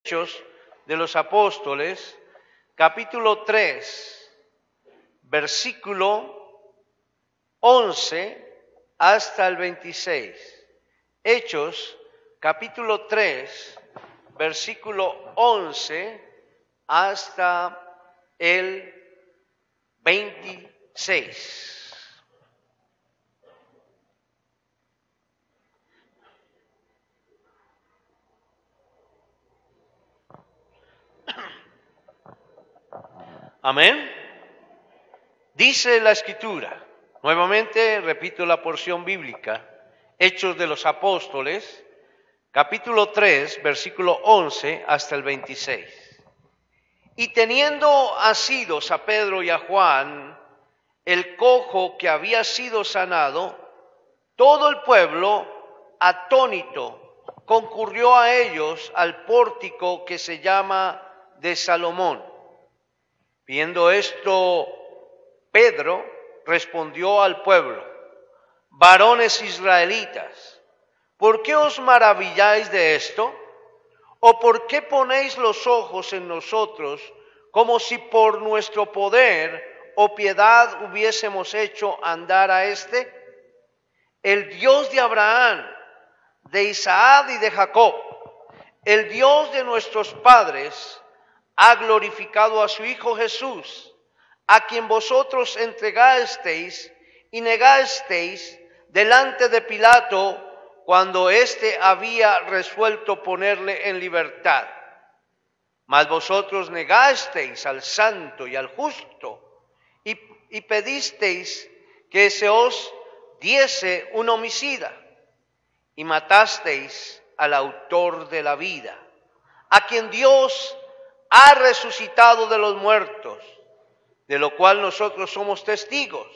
Hechos de los Apóstoles, capítulo 3, versículo 11 hasta el 26. Hechos, capítulo 3, versículo 11 hasta el 26. Amén. Dice la Escritura, nuevamente repito la porción bíblica, Hechos de los Apóstoles, capítulo 3, versículo 11 hasta el 26. Y teniendo asidos a Pedro y a Juan, el cojo que había sido sanado, todo el pueblo, atónito, concurrió a ellos al pórtico que se llama de Salomón. Viendo esto, Pedro respondió al pueblo: varones israelitas, ¿por qué os maravilláis de esto? ¿O por qué ponéis los ojos en nosotros como si por nuestro poder o piedad hubiésemos hecho andar a éste? El Dios de Abraham, de Isaac y de Jacob, el Dios de nuestros padres, ha glorificado a su Hijo Jesús, a quien vosotros entregasteis y negasteis delante de Pilato cuando éste había resuelto ponerle en libertad. Mas vosotros negasteis al santo y al justo y pedisteis que se os diese un homicida y matasteis al autor de la vida, a quien Dios ha resucitado de los muertos, de lo cual nosotros somos testigos,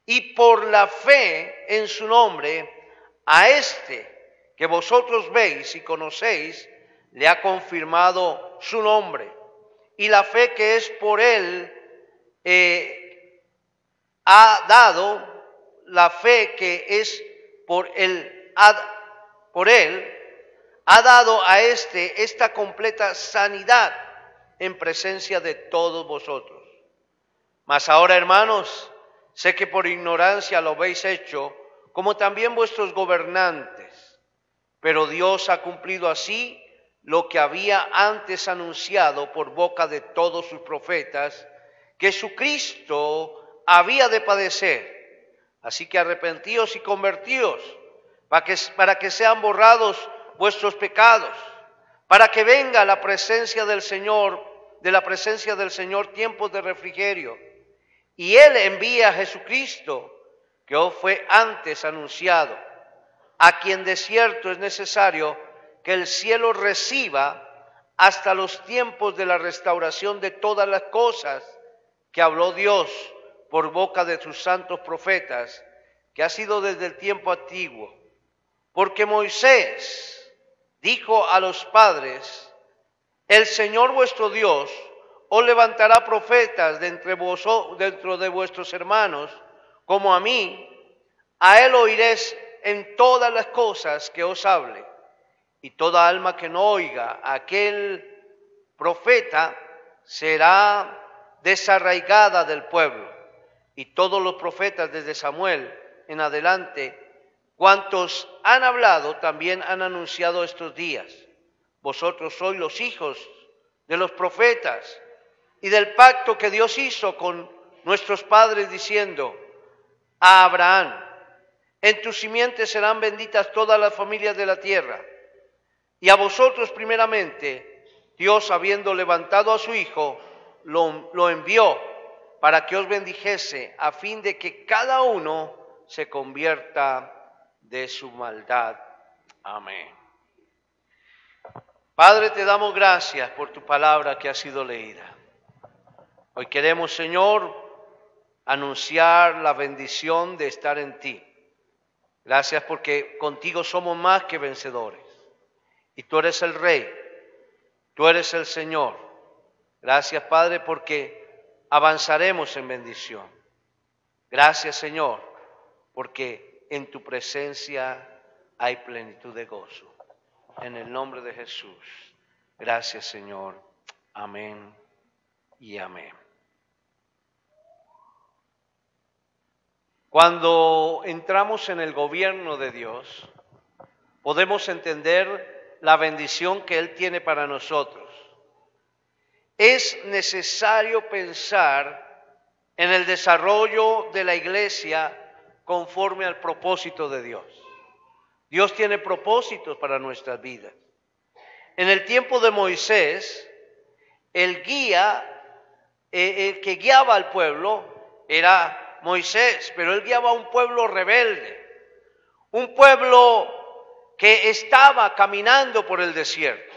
y por la fe en su nombre, a este que vosotros veis y conocéis, le ha confirmado su nombre, y la fe que es por él ha dado, la fe que es por él, ha dado a esta completa sanidad en presencia de todos vosotros. Mas ahora, hermanos, sé que por ignorancia lo habéis hecho, como también vuestros gobernantes, pero Dios ha cumplido así lo que había antes anunciado por boca de todos sus profetas, que su Cristo había de padecer. Así que arrepentíos y convertíos, para que sean borrados vuestros pecados, para que venga la presencia del Señor, de la presencia del Señor, tiempos de refrigerio. Y Él envía a Jesucristo, que os fue antes anunciado, a quien de cierto es necesario que el cielo reciba hasta los tiempos de la restauración de todas las cosas que habló Dios por boca de sus santos profetas, que ha sido desde el tiempo antiguo. Porque Moisés dijo a los padres: el Señor vuestro Dios os levantará profetas dentro de vuestros hermanos, como a mí. A él oiréis en todas las cosas que os hable. Y toda alma que no oiga a aquel profeta será desarraigada del pueblo. Y todos los profetas desde Samuel en adelante, cuantos han hablado, también han anunciado estos días. Vosotros sois los hijos de los profetas y del pacto que Dios hizo con nuestros padres, diciendo a Abraham: en tu simiente serán benditas todas las familias de la tierra. Y a vosotros primeramente, Dios, habiendo levantado a su Hijo, lo envió para que os bendijese, a fin de que cada uno se convierta de su maldad. Amén. Padre, te damos gracias por tu palabra que ha sido leída. Hoy queremos, Señor, anunciar la bendición de estar en ti. Gracias porque contigo somos más que vencedores. Y tú eres el Rey, tú eres el Señor. Gracias, Padre, porque avanzaremos en bendición. Gracias, Señor, porque en tu presencia hay plenitud de gozo. En el nombre de Jesús. Gracias, Señor. Amén y amén. Cuando entramos en el gobierno de Dios, podemos entender la bendición que Él tiene para nosotros. Es necesario pensar en el desarrollo de la iglesia conforme al propósito de Dios. Dios tiene propósitos para nuestras vidas. En el tiempo de Moisés, el que guiaba al pueblo era Moisés, pero él guiaba a un pueblo rebelde, un pueblo que estaba caminando por el desierto,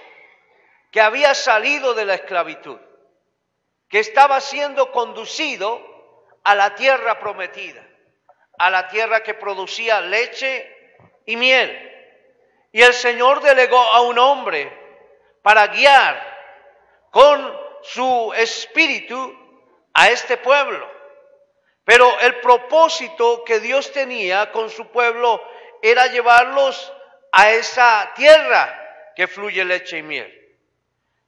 que había salido de la esclavitud, que estaba siendo conducido a la tierra prometida, a la tierra que producía leche y miel. Y el Señor delegó a un hombre para guiar con su espíritu a este pueblo. Pero el propósito que Dios tenía con su pueblo era llevarlos a esa tierra que fluye leche y miel.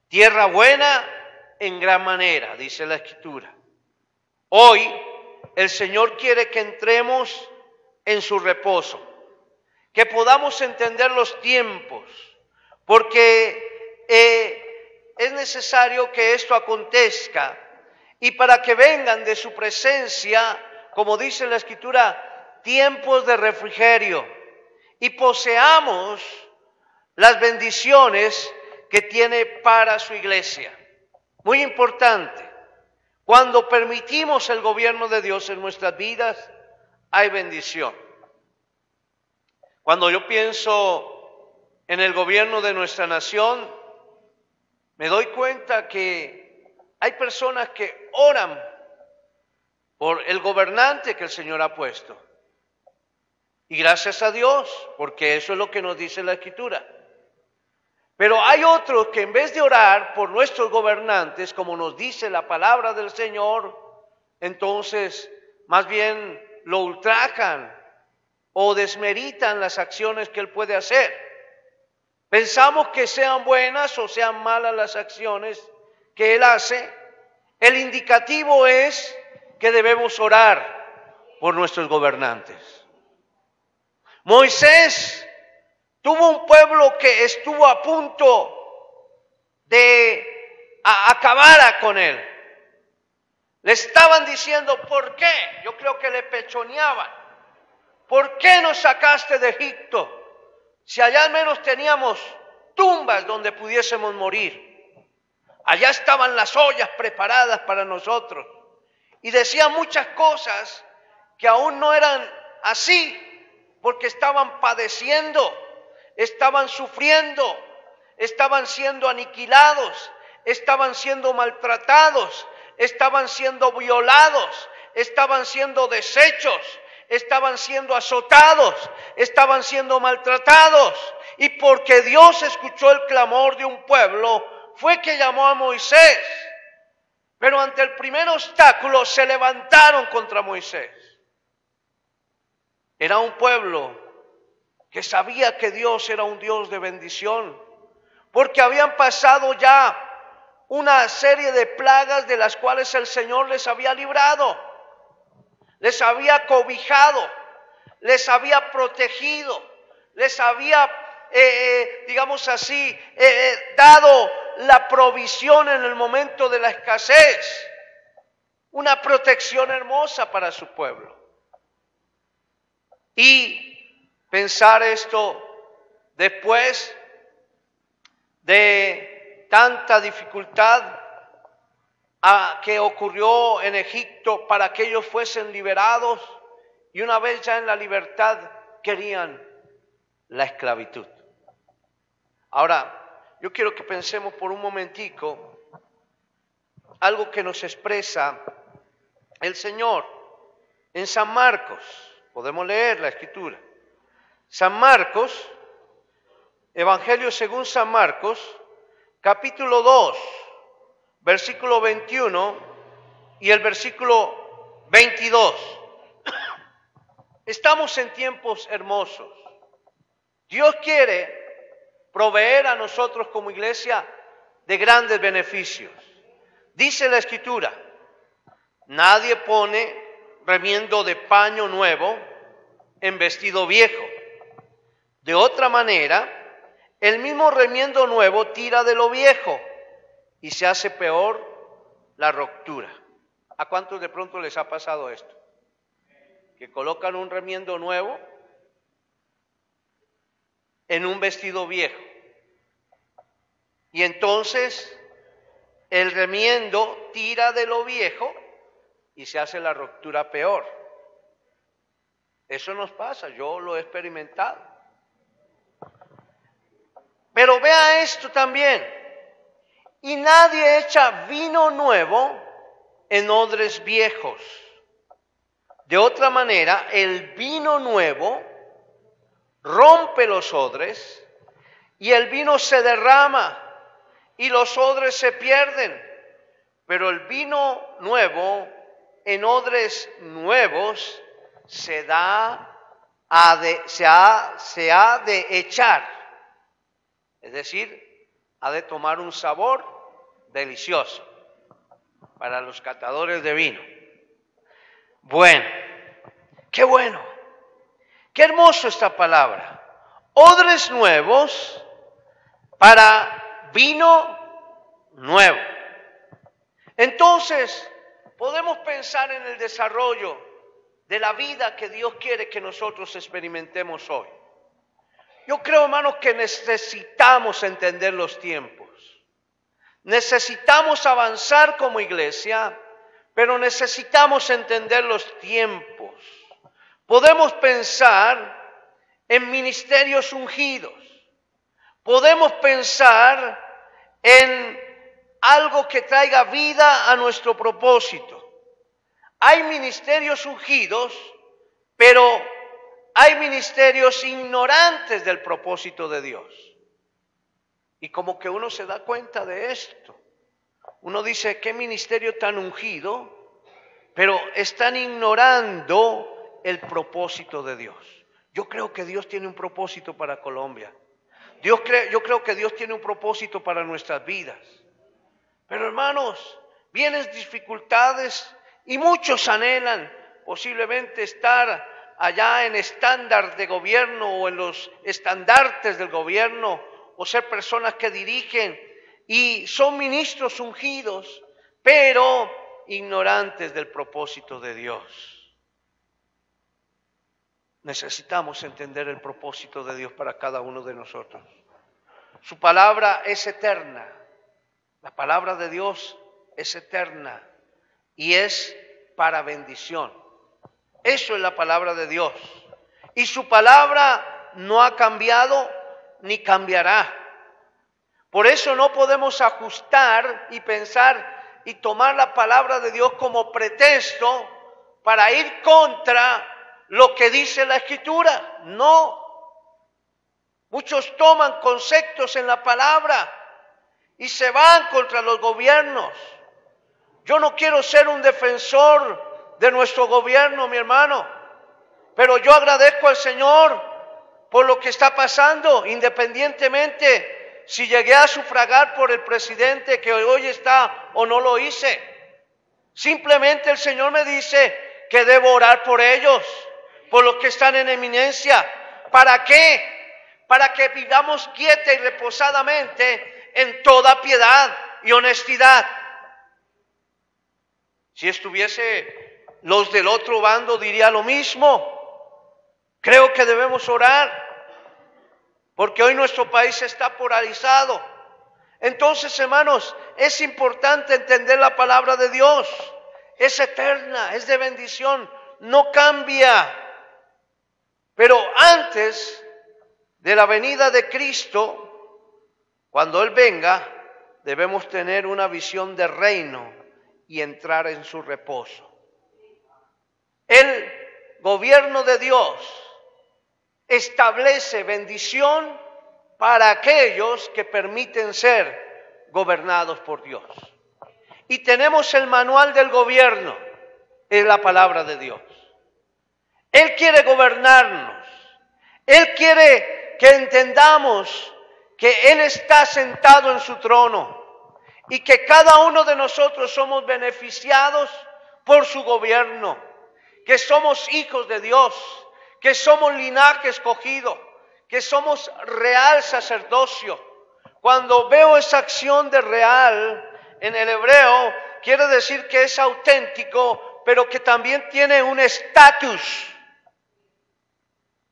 Tierra buena en gran manera, dice la Escritura. Hoy el Señor quiere que entremos en su reposo, que podamos entender los tiempos, porque es necesario que esto acontezca. Y para que vengan de su presencia, como dice la Escritura, tiempos de refrigerio y poseamos las bendiciones que tiene para su iglesia. Muy importante, cuando permitimos el gobierno de Dios en nuestras vidas, hay bendición. Cuando yo pienso en el gobierno de nuestra nación, me doy cuenta que hay personas que oran por el gobernante que el Señor ha puesto. Y gracias a Dios, porque eso es lo que nos dice la Escritura. Pero hay otros que en vez de orar por nuestros gobernantes, como nos dice la palabra del Señor, entonces más bien lo ultrajan o desmeritan las acciones que Él puede hacer. Pensamos que sean buenas o sean malas las acciones que Él hace. El indicativo es que debemos orar por nuestros gobernantes. Moisés tuvo un pueblo que estuvo a punto de acabar con él. Le estaban diciendo, ¿por qué? Yo creo que le pechoneaban. ¿Por qué nos sacaste de Egipto? Si allá al menos teníamos tumbas donde pudiésemos morir. Allá estaban las ollas preparadas para nosotros. Y decían muchas cosas que aún no eran así, porque estaban padeciendo, estaban sufriendo, estaban siendo aniquilados, estaban siendo maltratados, estaban siendo violados, estaban siendo deshechos, estaban siendo azotados, estaban siendo maltratados. Y porque Dios escuchó el clamor de un pueblo, fue que llamó a Moisés. Pero ante el primer obstáculo se levantaron contra Moisés. Era un pueblo que sabía que Dios era un Dios de bendición, porque habían pasado ya una serie de plagas de las cuales el Señor les había librado, les había cobijado, les había protegido, les había, digamos así, dado la provisión en el momento de la escasez, una protección hermosa para su pueblo. Y pensar esto después de tanta dificultad que ocurrió en Egipto para que ellos fuesen liberados, y una vez ya en la libertad querían la esclavitud. Ahora, yo quiero que pensemos por un momentico algo que nos expresa el Señor en San Marcos. Podemos leer la Escritura. San Marcos, Evangelio según San Marcos, capítulo 2, versículo 21 y el versículo 22. Estamos en tiempos hermosos. Dios quiere proveer a nosotros como iglesia de grandes beneficios. Dice la Escritura, nadie pone remiendo de paño nuevo en vestido viejo. De otra manera, el mismo remiendo nuevo tira de lo viejo y se hace peor la ruptura. ¿A cuántos de pronto les ha pasado esto? Que colocan un remiendo nuevo en un vestido viejo. Y entonces el remiendo tira de lo viejo y se hace la ruptura peor. Eso nos pasa, yo lo he experimentado. Pero vea esto también. Y nadie echa vino nuevo en odres viejos. De otra manera, el vino nuevo rompe los odres y el vino se derrama y los odres se pierden. Pero el vino nuevo en odres nuevos se ha de echar. Es decir, ha de tomar un sabor delicioso para los catadores de vino. Bueno, qué bueno, qué hermoso esta palabra. Odres nuevos para vino nuevo. Entonces, podemos pensar en el desarrollo de la vida que Dios quiere que nosotros experimentemos hoy. Yo creo, hermanos, que necesitamos entender los tiempos. Necesitamos avanzar como iglesia, pero necesitamos entender los tiempos. Podemos pensar en ministerios ungidos. Podemos pensar en algo que traiga vida a nuestro propósito. Hay ministerios ungidos, pero hay ministerios ignorantes del propósito de Dios. Y como que uno se da cuenta de esto. Uno dice, qué ministerio tan ungido, pero están ignorando el propósito de Dios. Yo creo que Dios tiene un propósito para Colombia. Yo creo que Dios tiene un propósito para nuestras vidas. Pero hermanos, vienen dificultades y muchos anhelan posiblemente estar allá en estándar de gobierno o en los estandartes del gobierno o ser personas que dirigen y son ministros ungidos, pero ignorantes del propósito de Dios. Necesitamos entender el propósito de Dios para cada uno de nosotros. Su palabra es eterna. La palabra de Dios es eterna y es para bendición. Eso es la palabra de Dios. Y su palabra no ha cambiado ni cambiará. Por eso no podemos ajustar y pensar y tomar la palabra de Dios como pretexto para ir contra lo que dice la Escritura. No. Muchos toman conceptos en la palabra y se van contra los gobiernos. Yo no quiero ser un defensor de nuestro gobierno, mi hermano, pero yo agradezco al Señor por lo que está pasando, independientemente si llegué a sufragar por el presidente que hoy está o no lo hice. Simplemente el Señor me dice que debo orar por ellos, por los que están en eminencia. ¿Para qué? Para que vivamos quieta y reposadamente en toda piedad y honestidad. Si estuviese los del otro bando diría lo mismo. Creo que debemos orar, porque hoy nuestro país está polarizado. Entonces, hermanos, es importante entender la palabra de Dios. Es eterna, es de bendición, no cambia. Pero antes de la venida de Cristo, cuando Él venga, debemos tener una visión de reino y entrar en su reposo. El gobierno de Dios establece bendición para aquellos que permiten ser gobernados por Dios. Y tenemos el manual del gobierno, es la palabra de Dios. Él quiere gobernarnos. Él quiere que entendamos que Él está sentado en su trono y que cada uno de nosotros somos beneficiados por su gobierno, que somos hijos de Dios, que somos linaje escogido, que somos real sacerdocio. Cuando veo esa acción de real en el hebreo, quiere decir que es auténtico, pero que también tiene un estatus.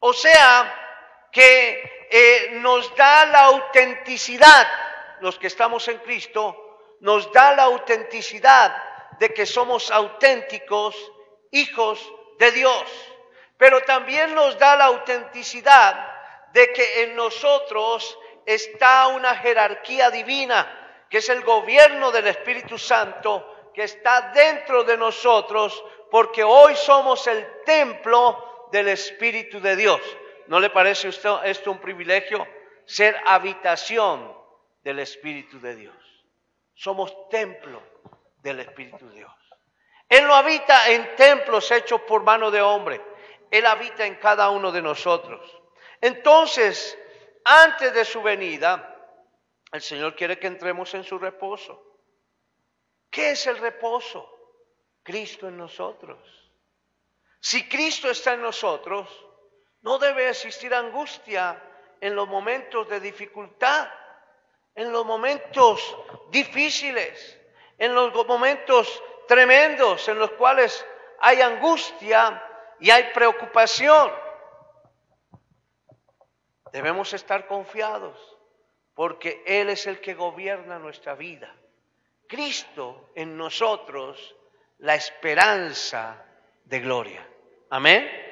O sea, que nos da la autenticidad, los que estamos en Cristo, nos da la autenticidad de que somos auténticos hijos de Dios. Pero también nos da la autenticidad de que en nosotros está una jerarquía divina, que es el gobierno del Espíritu Santo, que está dentro de nosotros, porque hoy somos el templo del Espíritu de Dios. ¿No le parece a usted esto un privilegio? Ser habitación del Espíritu de Dios. Somos templo del Espíritu de Dios. Él no habita en templos hechos por mano de hombre. Él habita en cada uno de nosotros. Entonces, antes de su venida, el Señor quiere que entremos en su reposo. ¿Qué es el reposo? Cristo en nosotros. Si Cristo está en nosotros, no debe existir angustia en los momentos de dificultad, en los momentos difíciles, en los momentos tremendos en los cuales hay angustia y hay preocupación. Debemos estar confiados porque Él es el que gobierna nuestra vida. Cristo en nosotros, la esperanza de gloria. Amén.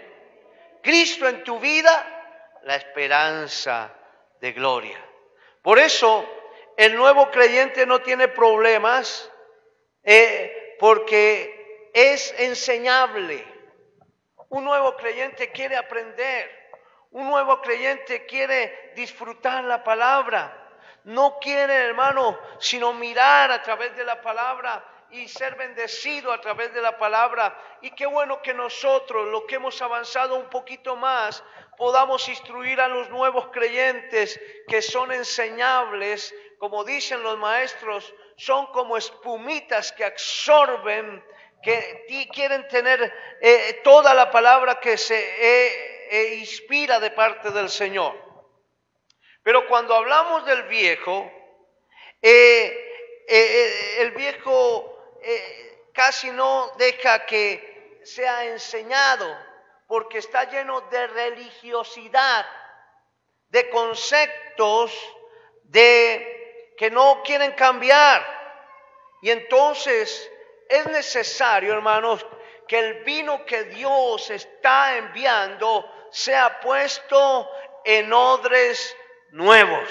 Cristo en tu vida, la esperanza de gloria. Por eso el nuevo creyente no tiene problemas porque es enseñable. Un nuevo creyente quiere aprender. Un nuevo creyente quiere disfrutar la palabra. No quiere, hermano, sino mirar a través de la palabra y ser bendecido a través de la palabra. Y qué bueno que nosotros, los que hemos avanzado un poquito más, podamos instruir a los nuevos creyentes que son enseñables, como dicen los maestros, son como espumitas que absorben, que quieren tener toda la palabra que se inspira de parte del Señor. Pero cuando hablamos del viejo, el viejo casi no deja que sea enseñado, porque está lleno de religiosidad, de conceptos que no quieren cambiar. Y entonces es necesario, hermanos, que el vino que Dios está enviando sea puesto en odres nuevos.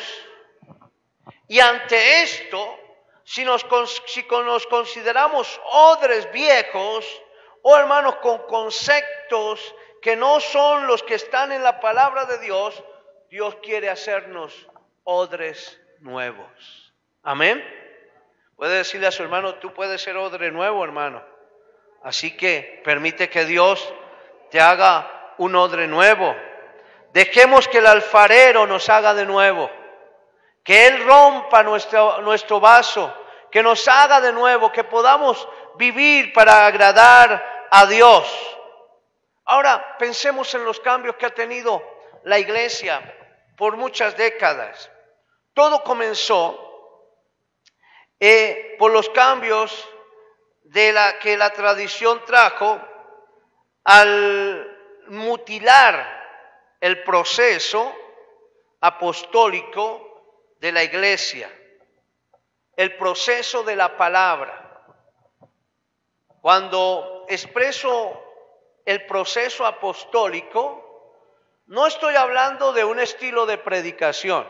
Y ante esto, si nos consideramos odres viejos, o hermanos con conceptos que no son los que están en la palabra de Dios, Dios quiere hacernos odres nuevos. Amén. Puede decirle a su hermano, tú puedes ser odre nuevo, hermano. Así que permite que Dios te haga un odre nuevo. Dejemos que el alfarero nos haga de nuevo. Que Él rompa nuestro vaso, que nos haga de nuevo, que podamos vivir para agradar a Dios. Ahora pensemos en los cambios que ha tenido la iglesia por muchas décadas. Todo comenzó por los cambios que la tradición trajo al mutilar el proceso apostólico de la iglesia, el proceso de la palabra. Cuando expreso el proceso apostólico, no estoy hablando de un estilo de predicación,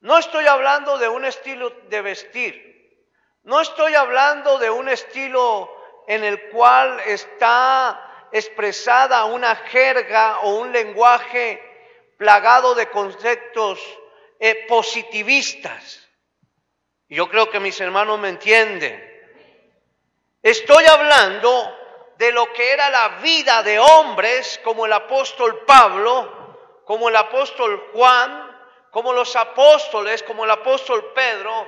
no estoy hablando de un estilo de vestir, no estoy hablando de un estilo en el cual está expresada una jerga o un lenguaje plagado de conceptos positivistas. Yo creo que mis hermanos me entienden. Estoy hablando de lo que era la vida de hombres como el apóstol Pablo, como el apóstol Juan, como los apóstoles, como el apóstol Pedro,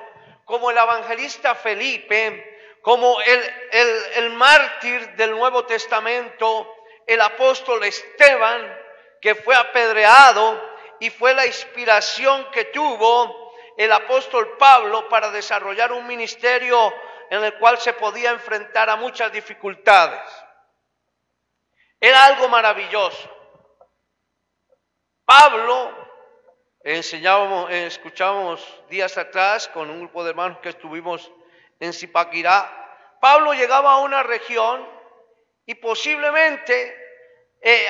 como el evangelista Felipe, como el mártir del Nuevo Testamento, el apóstol Esteban, que fue apedreado y fue la inspiración que tuvo el apóstol Pablo para desarrollar un ministerio en el cual se podía enfrentar a muchas dificultades. Era algo maravilloso. Pablo, escuchábamos días atrás con un grupo de hermanos que estuvimos en Zipaquirá, Pablo llegaba a una región y posiblemente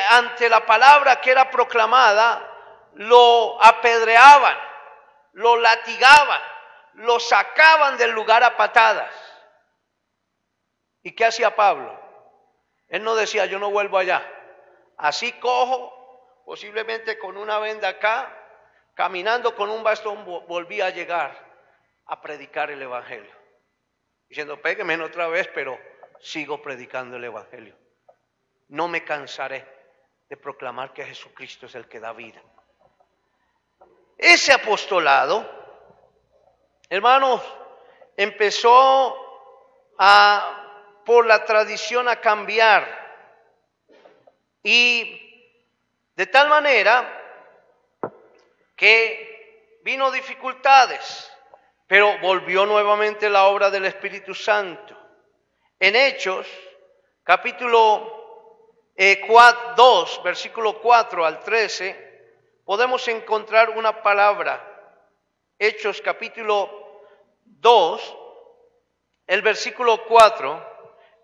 ante la palabra que era proclamada, lo apedreaban, lo latigaban, lo sacaban del lugar a patadas. ¿Y qué hacía Pablo? Él no decía, yo no vuelvo allá. Así cojo, posiblemente con una venda acá, caminando con un bastón, volvía a llegar a predicar el evangelio. Diciendo, pégueme otra vez, pero sigo predicando el evangelio. No me cansaré de proclamar que Jesucristo es el que da vida. Ese apostolado, hermanos, empezó por la tradición a cambiar. Y de tal manera que vino dificultades, pero volvió nuevamente la obra del Espíritu Santo. En Hechos, capítulo 2, versículo 4 al 13, podemos encontrar una palabra. Hechos capítulo 2, el versículo 4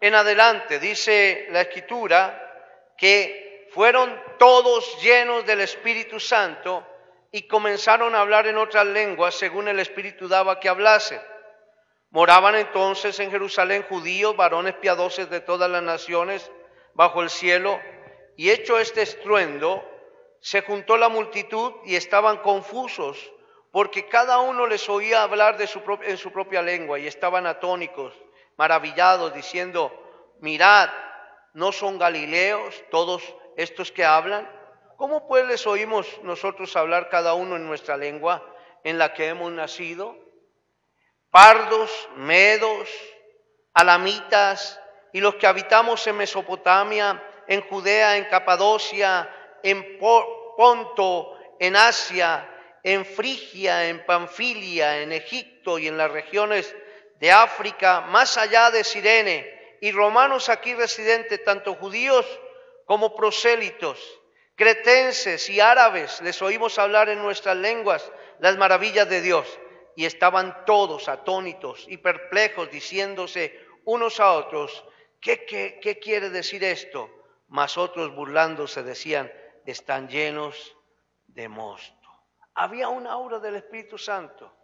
en adelante, dice la Escritura que fueron todos llenos del Espíritu Santo y comenzaron a hablar en otras lenguas según el Espíritu daba que hablasen. Moraban entonces en Jerusalén judíos, varones piadosos de todas las naciones bajo el cielo, y hecho este estruendo, se juntó la multitud y estaban confusos, porque cada uno les oía hablar en su propia lengua, y estaban atónicos, maravillados, diciendo, mirad, ¿no son galileos todos estos que hablan? ¿Cómo pues les oímos nosotros hablar cada uno en nuestra lengua en la que hemos nacido? Pardos, medos, alamitas, y los que habitamos en Mesopotamia, en Judea, en Capadocia, en Ponto, en Asia, en Frigia, en Panfilia, en Egipto y en las regiones de África, más allá de Cirene, y romanos aquí residentes, tanto judíos como prosélitos, cretenses y árabes, les oímos hablar en nuestras lenguas las maravillas de Dios. Y estaban todos atónitos y perplejos, diciéndose unos a otros, ¿qué quiere decir esto? Mas otros burlándose decían, están llenos de mosto. Había una obra del Espíritu Santo,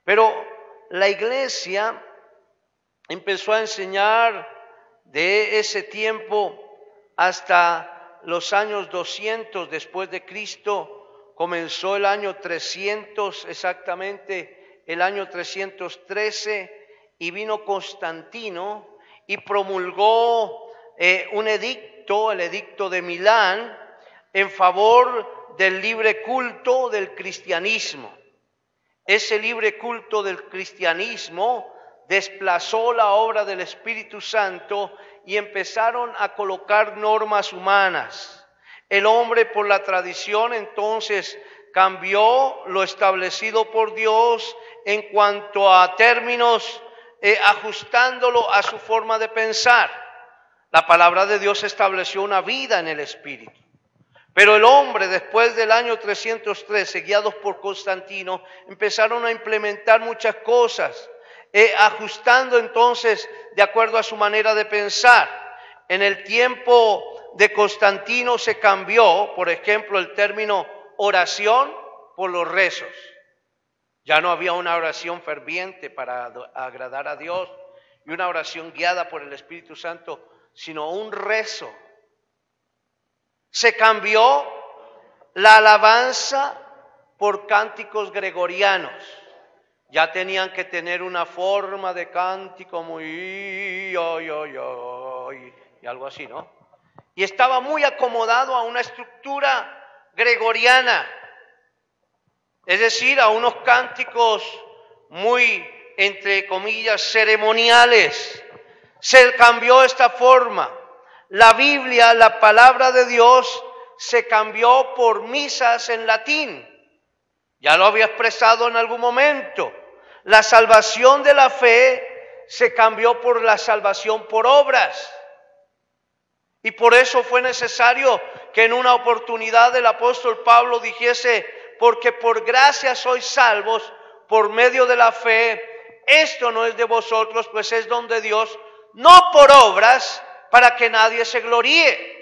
pero la iglesia empezó a enseñar de ese tiempo hasta los años 200 después de Cristo. Comenzó el año 300, exactamente el año 313, y vino Constantino y promulgó un edicto, el edicto de Milán, en favor del libre culto del cristianismo. Ese libre culto del cristianismo desplazó la obra del Espíritu Santo y empezaron a colocar normas humanas. El hombre por la tradición entonces cambió lo establecido por Dios en cuanto a términos, ajustándolo a su forma de pensar. La palabra de Dios estableció una vida en el Espíritu. Pero el hombre, después del año 313, guiados por Constantino, empezaron a implementar muchas cosas, ajustando entonces de acuerdo a su manera de pensar. En el tiempo de Constantino se cambió, por ejemplo, el término oración por los rezos. Ya no había una oración ferviente para agradar a Dios y una oración guiada por el Espíritu Santo, sino un rezo. Se cambió la alabanza por cánticos gregorianos. Ya tenían que tener una forma de cántico muy y algo así, ¿no? Y estaba muy acomodado a una estructura gregoriana, es decir, a unos cánticos muy entre comillas, ceremoniales. Se cambió esta forma. La Biblia, la palabra de Dios, se cambió por misas en latín. Ya lo había expresado en algún momento. La salvación de la fe se cambió por la salvación por obras. Y por eso fue necesario que en una oportunidad el apóstol Pablo dijese, porque por gracia sois salvos por medio de la fe. Esto no es de vosotros, pues es don de Dios, no por obras, para que nadie se gloríe.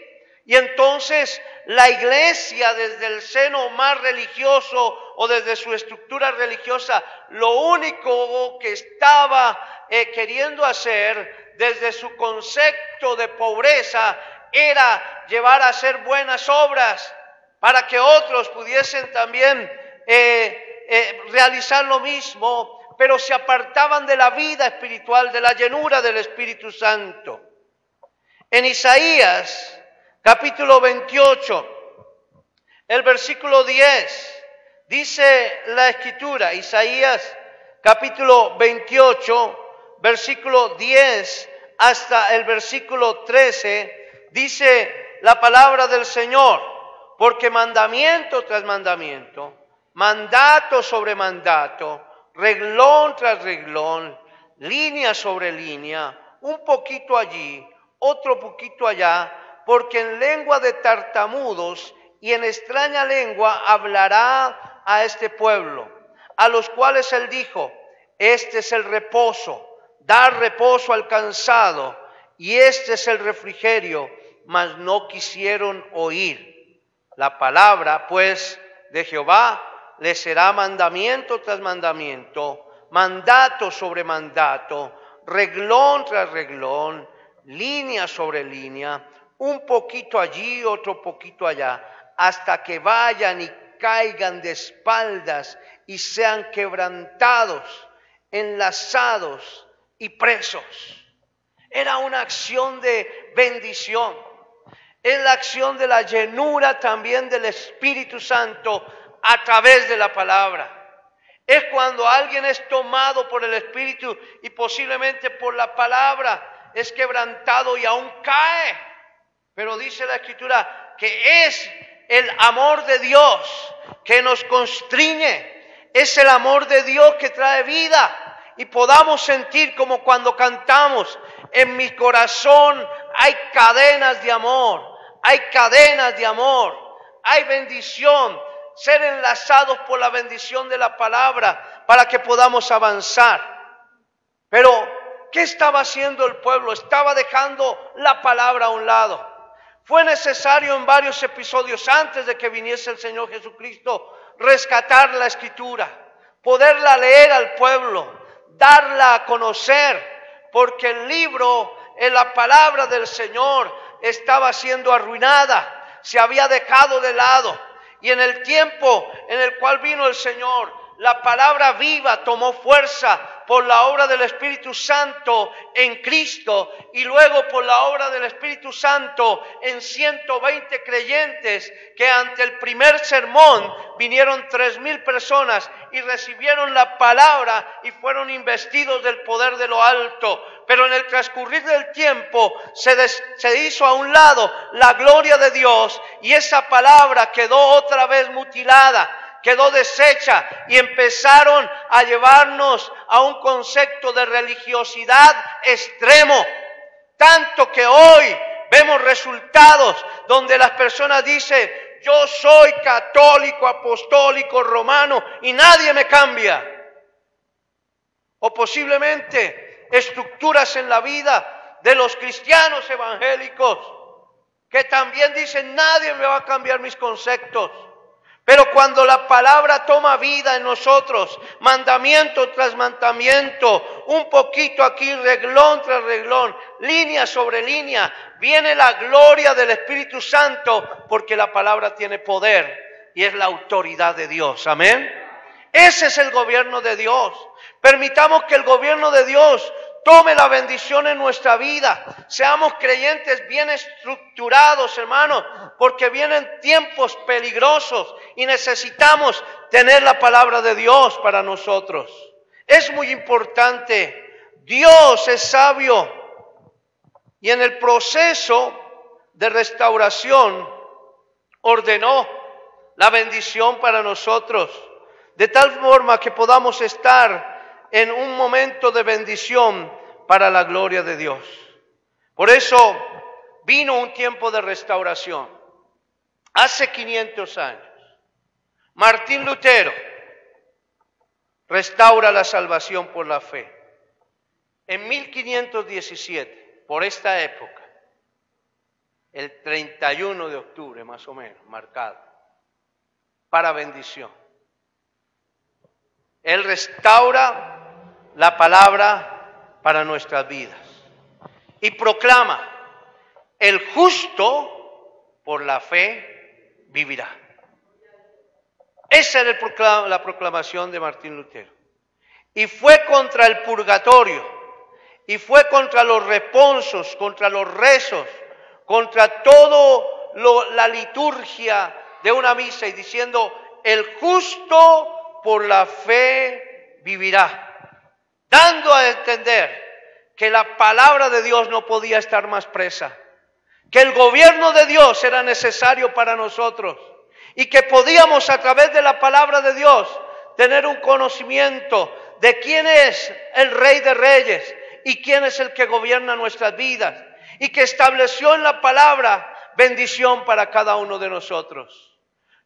Y entonces la iglesia, desde el seno más religioso o desde su estructura religiosa, lo único que estaba queriendo hacer desde su concepto de pobreza era llevar a hacer buenas obras para que otros pudiesen también realizar lo mismo, pero se apartaban de la vida espiritual, de la llenura del Espíritu Santo. En Isaías, capítulo 28, el versículo 10, dice la Escritura, Isaías, capítulo 28, versículo 10 hasta el versículo 13, dice la palabra del Señor, porque mandamiento tras mandamiento, mandato sobre mandato, reglón tras reglón, línea sobre línea, un poquito allí, otro poquito allá, porque en lengua de tartamudos y en extraña lengua hablará a este pueblo, a los cuales él dijo, este es el reposo, dar reposo al cansado, y este es el refrigerio, mas no quisieron oír. La palabra, pues, de Jehová les será mandamiento tras mandamiento, mandato sobre mandato, reglón tras reglón, línea sobre línea, un poquito allí, otro poquito allá, hasta que vayan y caigan de espaldas y sean quebrantados, enlazados y presos. Era una acción de bendición. Es la acción de la llenura también del Espíritu Santo a través de la palabra. Es cuando alguien es tomado por el Espíritu y posiblemente por la palabra es quebrantado y aún cae. Pero dice la Escritura que es el amor de Dios que nos constriñe. Es el amor de Dios que trae vida y podamos sentir como cuando cantamos, en mi corazón hay cadenas de amor. Hay cadenas de amor, hay bendición, ser enlazados por la bendición de la palabra para que podamos avanzar. Pero, ¿qué estaba haciendo el pueblo? Estaba dejando la palabra a un lado. Fue necesario en varios episodios antes de que viniese el Señor Jesucristo rescatar la Escritura, poderla leer al pueblo, darla a conocer, porque el libro, en la palabra del Señor, estaba siendo arruinada, se había dejado de lado. Y en el tiempo en el cual vino el Señor, la palabra viva tomó fuerza por la obra del Espíritu Santo en Cristo y luego por la obra del Espíritu Santo en 120 creyentes que ante el primer sermón vinieron 3,000 personas y recibieron la palabra y fueron investidos del poder de lo alto. Pero en el transcurrir del tiempo se hizo a un lado la gloria de Dios y esa palabra quedó otra vez mutilada, quedó deshecha y empezaron a llevarnos a un concepto de religiosidad extremo. Tanto que hoy vemos resultados donde las personas dicen, yo soy católico, apostólico, romano y nadie me cambia. O posiblemente estructuras en la vida de los cristianos evangélicos que también dicen, nadie me va a cambiar mis conceptos. Pero cuando la palabra toma vida en nosotros, mandamiento tras mandamiento, un poquito aquí, reglón tras reglón, línea sobre línea, viene la gloria del Espíritu Santo, porque la palabra tiene poder y es la autoridad de Dios. Amén. Ese es el gobierno de Dios. Permitamos que el gobierno de Dios tome la bendición en nuestra vida. Seamos creyentes bien estructurados, hermanos, porque vienen tiempos peligrosos y necesitamos tener la palabra de Dios para nosotros. Es muy importante. Dios es sabio y en el proceso de restauración ordenó la bendición para nosotros, de tal forma que podamos estar en un momento de bendición para la gloria de Dios. Por eso vino un tiempo de restauración. Hace 500 años, Martín Lutero restaura la salvación por la fe. En 1517, por esta época, el 31 de octubre más o menos, marcado, para bendición. Él restaura la palabra para nuestras vidas y proclama: el justo por la fe vivirá. Esa era la proclamación de Martín Lutero. Y fue contra el purgatorio, y fue contra los responsos, contra los rezos, contra todo la liturgia de una misa, y diciendo: el justo por la fe vivirá, dando a entender que la palabra de Dios no podía estar más presa, que el gobierno de Dios era necesario para nosotros y que podíamos, a través de la palabra de Dios, tener un conocimiento de quién es el Rey de Reyes y quién es el que gobierna nuestras vidas, y que estableció en la palabra bendición para cada uno de nosotros.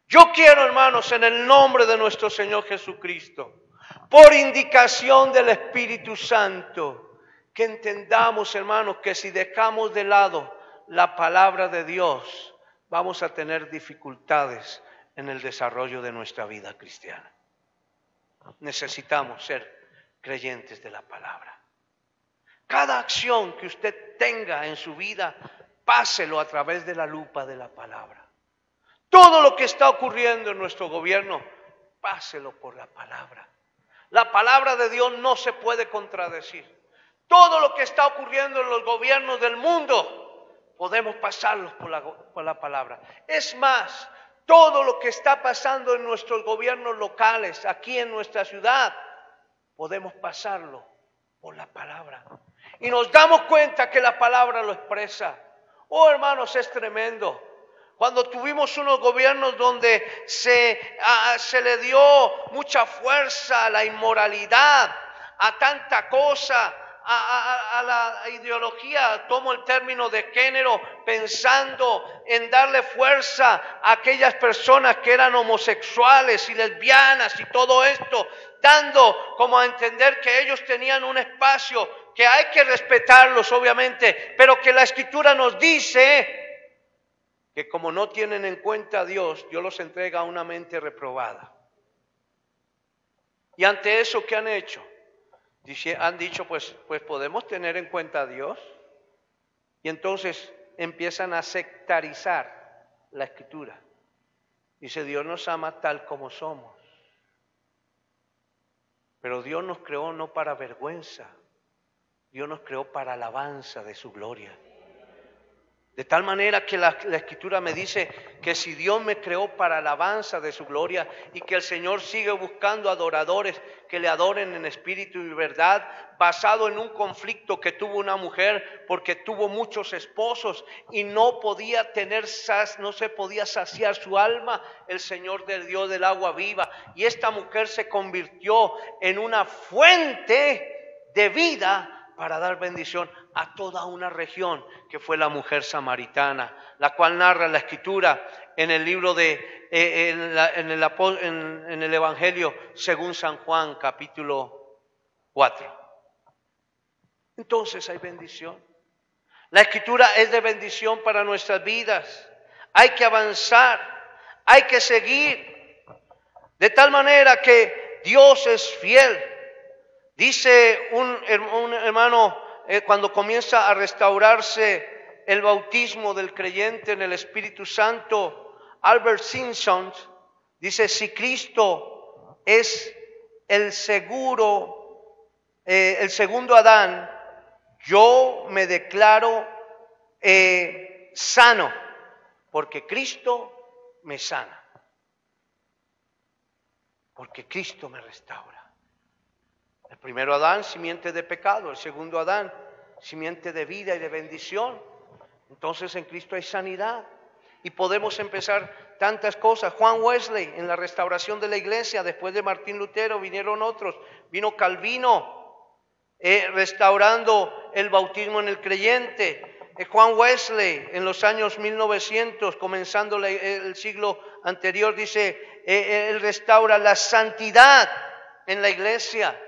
Yo quiero, hermanos, en el nombre de nuestro Señor Jesucristo, por indicación del Espíritu Santo, que entendamos, hermanos, que si dejamos de lado la palabra de Dios, vamos a tener dificultades en el desarrollo de nuestra vida cristiana. Necesitamos ser creyentes de la palabra. Cada acción que usted tenga en su vida, páselo a través de la lupa de la palabra. Todo lo que está ocurriendo en nuestro gobierno, páselo por la palabra. La palabra de Dios no se puede contradecir. Todo lo que está ocurriendo en los gobiernos del mundo, podemos pasarlos por la palabra. Es más, todo lo que está pasando en nuestros gobiernos locales, aquí en nuestra ciudad, podemos pasarlo por la palabra. Y nos damos cuenta que la palabra lo expresa. Oh, hermanos, es tremendo. Cuando tuvimos unos gobiernos donde se le dio mucha fuerza a la inmoralidad, a tanta cosa, a la ideología, tomo el término de género, pensando en darle fuerza a aquellas personas que eran homosexuales y lesbianas y todo esto, dando como a entender que ellos tenían un espacio, que hay que respetarlos obviamente, pero que la Escritura nos dice que como no tienen en cuenta a Dios, Dios los entrega a una mente reprobada. Y ante eso, ¿qué han hecho? Han dicho, pues podemos tener en cuenta a Dios. Y entonces empiezan a sectarizar la Escritura. Dice: Dios nos ama tal como somos. Pero Dios nos creó no para vergüenza. Dios nos creó para alabanza de su gloria. De tal manera que la Escritura me dice que si Dios me creó para alabanza de su gloria, y que el Señor sigue buscando adoradores que le adoren en espíritu y verdad, basado en un conflicto que tuvo una mujer porque tuvo muchos esposos y no se podía saciar su alma, el Señor le dio del agua viva, y esta mujer se convirtió en una fuente de vida para dar bendición a toda una región, que fue la mujer samaritana, la cual narra la Escritura en el libro en el Evangelio según San Juan, capítulo 4. Entonces hay bendición. La Escritura es de bendición para nuestras vidas. Hay que avanzar, hay que seguir, de tal manera que Dios es fiel. Dice un hermano, cuando comienza a restaurarse el bautismo del creyente en el Espíritu Santo, Albert Simpson, dice: si Cristo es el segundo Adán, yo me declaro sano, porque Cristo me sana, porque Cristo me restaura. El primero Adán, simiente de pecado. El segundo Adán, simiente de vida y de bendición. Entonces en Cristo hay sanidad. Y podemos empezar tantas cosas. Juan Wesley, en la restauración de la iglesia, después de Martín Lutero, vinieron otros. Vino Calvino, restaurando el bautismo en el creyente. Juan Wesley, en los años 1900, comenzando el siglo anterior, dice, él restaura la santidad en la iglesia.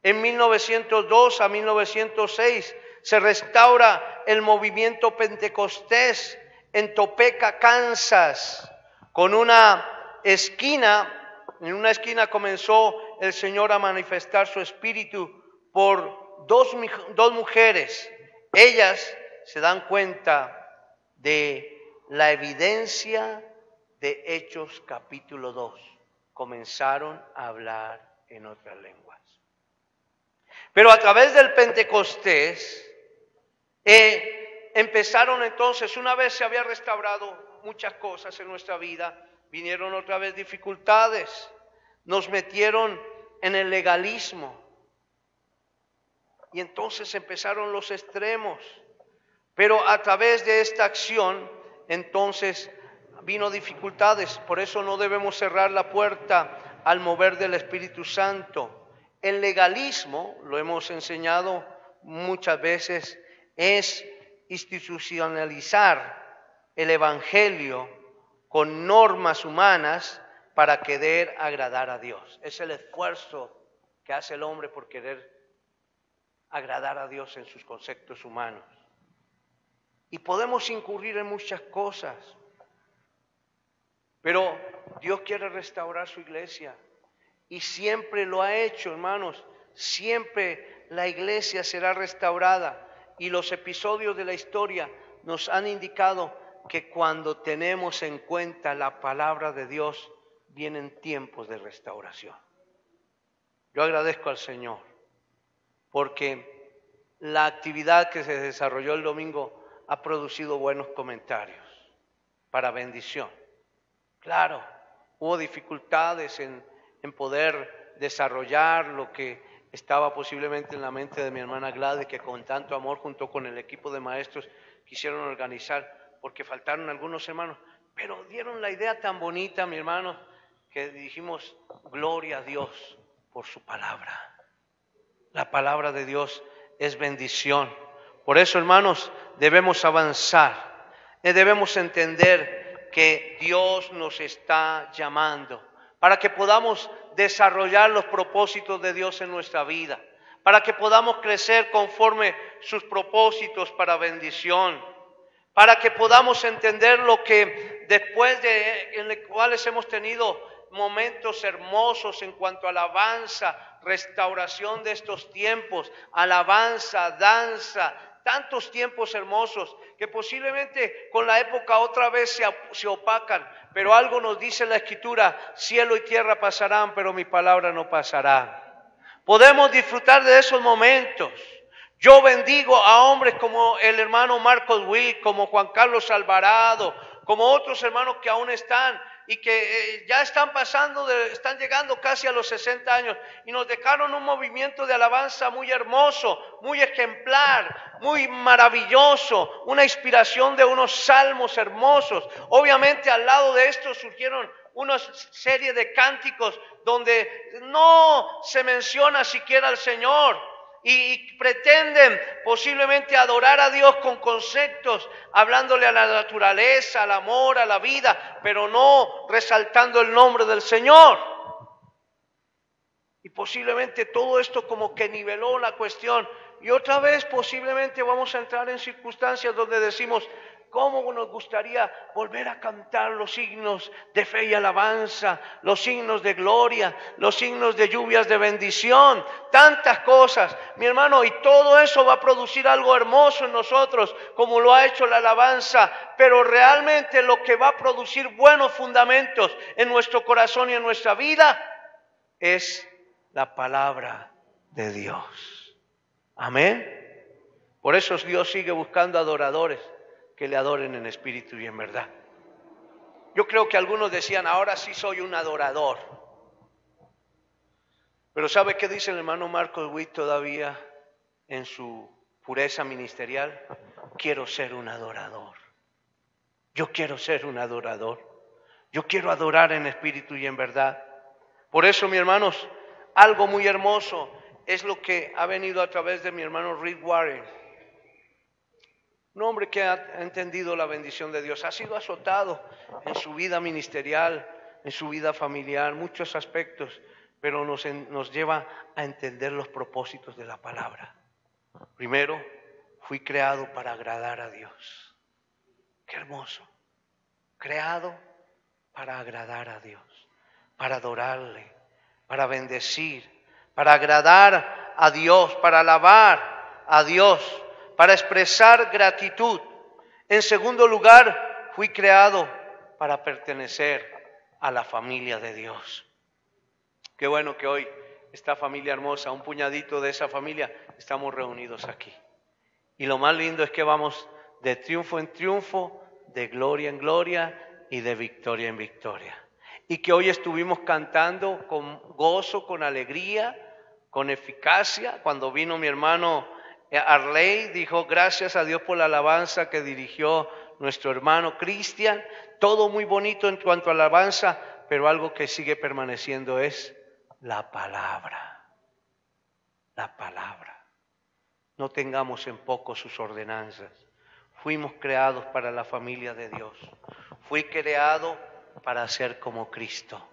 En 1902 a 1906 se restaura el movimiento pentecostés en Topeka, Kansas, con una esquina. En una esquina comenzó el Señor a manifestar su espíritu por dos mujeres. Ellas se dan cuenta de la evidencia de Hechos capítulo 2. Comenzaron a hablar en otras lenguas. Pero a través del Pentecostés empezaron entonces, una vez se había restaurado muchas cosas en nuestra vida, vinieron otra vez dificultades, nos metieron en el legalismo y entonces empezaron los extremos. Pero a través de esta acción, entonces, vino dificultades. Por eso no debemos cerrar la puerta al mover del Espíritu Santo. El legalismo, lo hemos enseñado muchas veces, es institucionalizar el Evangelio con normas humanas para querer agradar a Dios. Es el esfuerzo que hace el hombre por querer agradar a Dios en sus conceptos humanos. Y podemos incurrir en muchas cosas, pero Dios quiere restaurar su iglesia y siempre lo ha hecho, hermanos. Siempre la iglesia será restaurada y los episodios de la historia nos han indicado que cuando tenemos en cuenta la palabra de Dios, vienen tiempos de restauración. Yo agradezco al Señor porque la actividad que se desarrolló el domingo ha producido buenos comentarios para bendición. Claro, hubo dificultades en poder desarrollar lo que estaba posiblemente en la mente de mi hermana Gladys, que con tanto amor junto con el equipo de maestros quisieron organizar, porque faltaron algunos hermanos, pero dieron la idea tan bonita, mi hermano, que dijimos, gloria a Dios por su palabra. La palabra de Dios es bendición. Por eso, hermanos, debemos avanzar, debemos entender que Dios nos está llamando para que podamos desarrollar los propósitos de Dios en nuestra vida, para que podamos crecer conforme sus propósitos para bendición, para que podamos entender lo que después en los cuales hemos tenido momentos hermosos en cuanto a alabanza, restauración de estos tiempos, alabanza, danza, tantos tiempos hermosos que posiblemente con la época otra vez se opacan, pero algo nos dice la Escritura, cielo y tierra pasarán, pero mi palabra no pasará. Podemos disfrutar de esos momentos. Yo bendigo a hombres como el hermano Marcos Witt, como Juan Carlos Alvarado, como otros hermanos que aún están y que ya están están llegando casi a los 60 años y nos dejaron un movimiento de alabanza muy hermoso, muy ejemplar, muy maravilloso, una inspiración de unos salmos hermosos. Obviamente al lado de esto surgieron una serie de cánticos donde no se menciona siquiera al Señor. Y pretenden posiblemente adorar a Dios con conceptos, hablándole a la naturaleza, al amor, a la vida, pero no resaltando el nombre del Señor. Y posiblemente todo esto como que niveló la cuestión. Y otra vez posiblemente vamos a entrar en circunstancias donde decimos, ¿cómo nos gustaría volver a cantar los signos de fe y alabanza, los signos de gloria, los signos de lluvias de bendición? Tantas cosas, mi hermano, y todo eso va a producir algo hermoso en nosotros, como lo ha hecho la alabanza, pero realmente lo que va a producir buenos fundamentos en nuestro corazón y en nuestra vida es la palabra de Dios. Amén. Por eso Dios sigue buscando adoradores que le adoren en espíritu y en verdad. Yo creo que algunos decían, ahora sí soy un adorador. Pero ¿sabe qué dice el hermano Marcos Witt todavía en su pureza ministerial? Quiero ser un adorador. Yo quiero ser un adorador. Yo quiero adorar en espíritu y en verdad. Por eso, mis hermanos, algo muy hermoso es lo que ha venido a través de mi hermano Rick Warren. Un hombre que ha entendido la bendición de Dios, ha sido azotado en su vida ministerial, en su vida familiar, muchos aspectos, pero nos lleva a entender los propósitos de la palabra. Primero, fui creado para agradar a Dios. Qué hermoso. Creado para agradar a Dios, para adorarle, para bendecir, para agradar a Dios, para alabar a Dios, para expresar gratitud. En segundo lugar, fui creado para pertenecer a la familia de Dios. Qué bueno que hoy esta familia hermosa, un puñadito de esa familia, estamos reunidos aquí. Y lo más lindo es que vamos de triunfo en triunfo, de gloria en gloria y de victoria en victoria. Y que hoy estuvimos cantando con gozo, con alegría, con eficacia. Cuando vino mi hermano Arley, dijo gracias a Dios por la alabanza que dirigió nuestro hermano Cristian. Todo muy bonito en cuanto a alabanza, pero algo que sigue permaneciendo es la palabra. La palabra. No tengamos en poco sus ordenanzas. Fuimos creados para la familia de Dios. Fui creado para ser como Cristo.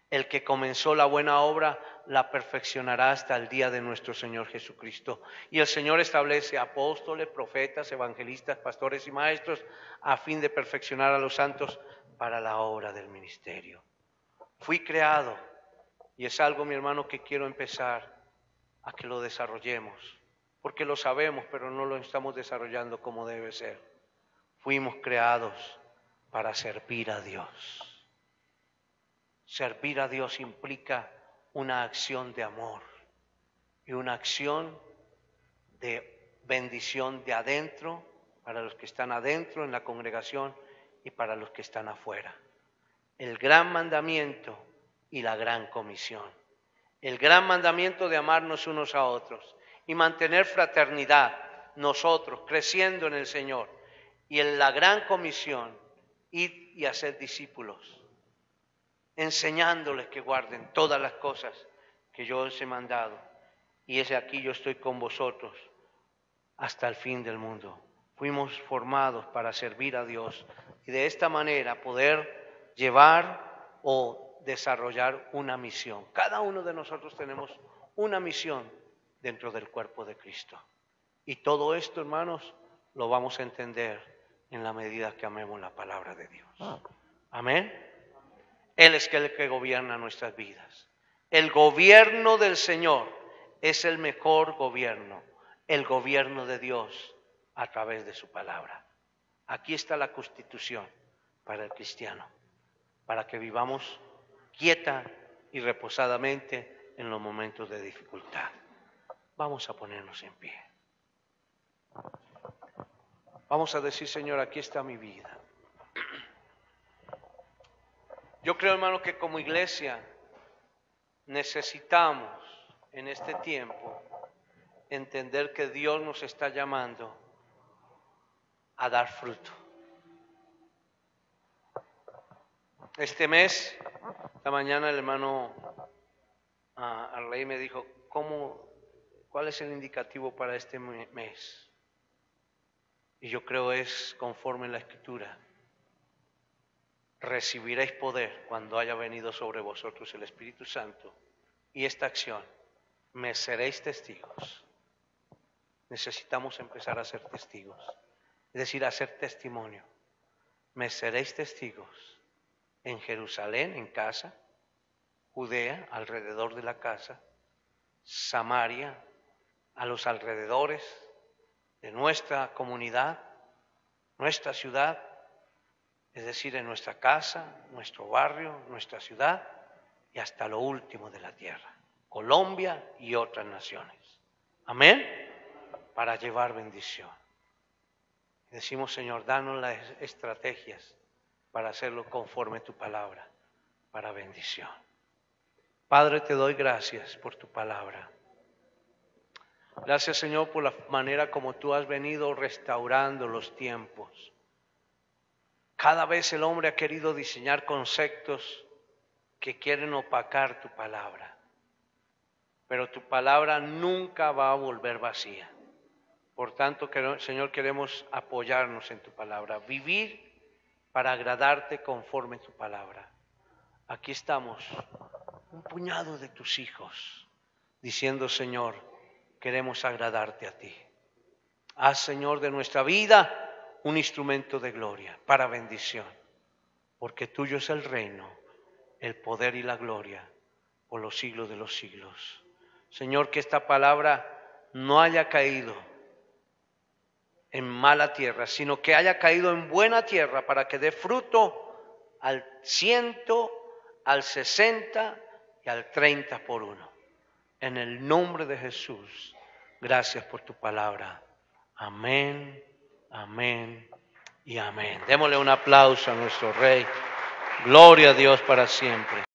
El que comenzó la buena obra la perfeccionará hasta el día de nuestro Señor Jesucristo. Y el Señor establece apóstoles, profetas, evangelistas, pastores y maestros a fin de perfeccionar a los santos para la obra del ministerio. Fui creado, y es algo, mi hermano, que quiero empezar a que lo desarrollemos. Porque lo sabemos, pero no lo estamos desarrollando como debe ser. Fuimos creados para servir a Dios. Servir a Dios implica una acción de amor y una acción de bendición de adentro, para los que están adentro en la congregación y para los que están afuera. El gran mandamiento y la gran comisión. El gran mandamiento de amarnos unos a otros y mantener fraternidad, nosotros creciendo en el Señor. Y en la gran comisión, ir y hacer discípulos, enseñándoles que guarden todas las cosas que yo os he mandado. Y es aquí yo estoy con vosotros hasta el fin del mundo. Fuimos formados para servir a Dios y de esta manera poder llevar o desarrollar una misión. Cada uno de nosotros tenemos una misión dentro del cuerpo de Cristo. Y todo esto, hermanos, lo vamos a entender en la medida que amemos la palabra de Dios. Amén. Él es el que gobierna nuestras vidas. El gobierno del Señor es el mejor gobierno, el gobierno de Dios a través de su palabra. Aquí está la constitución para el cristiano, para que vivamos quieta y reposadamente en los momentos de dificultad. Vamos a ponernos en pie. Vamos a decir, Señor, aquí está mi vida. Yo creo, hermano, que como iglesia necesitamos en este tiempo entender que Dios nos está llamando a dar fruto. Este mes, esta mañana el hermano Arley me dijo, ¿cuál es el indicativo para este mes? Y yo creo es conforme la Escritura. Recibiréis poder cuando haya venido sobre vosotros el Espíritu Santo. Y esta acción, me seréis testigos. Necesitamos empezar a ser testigos. Es decir, a ser testimonio. Me seréis testigos en Jerusalén, en casa, Judea, alrededor de la casa, Samaria, a los alrededores de nuestra comunidad, nuestra ciudad, es decir, en nuestra casa, nuestro barrio, nuestra ciudad y hasta lo último de la tierra, Colombia y otras naciones. Amén, para llevar bendición. Decimos, Señor, danos las estrategias para hacerlo conforme a tu palabra, para bendición. Padre, te doy gracias por tu palabra. Gracias, Señor, por la manera como tú has venido restaurando los tiempos. Cada vez el hombre ha querido diseñar conceptos que quieren opacar tu palabra. Pero tu palabra nunca va a volver vacía. Por tanto, Señor, queremos apoyarnos en tu palabra, vivir para agradarte conforme tu palabra. Aquí estamos, un puñado de tus hijos, diciendo, Señor, queremos agradarte a ti. Haz, Señor, de nuestra vida un instrumento de gloria, para bendición, porque tuyo es el reino, el poder y la gloria, por los siglos de los siglos. Señor, que esta palabra no haya caído en mala tierra, sino que haya caído en buena tierra para que dé fruto al 100, al 60 y al 30 por uno. En el nombre de Jesús, gracias por tu palabra. Amén, amén y amén. Démosle un aplauso a nuestro Rey. Gloria a Dios para siempre.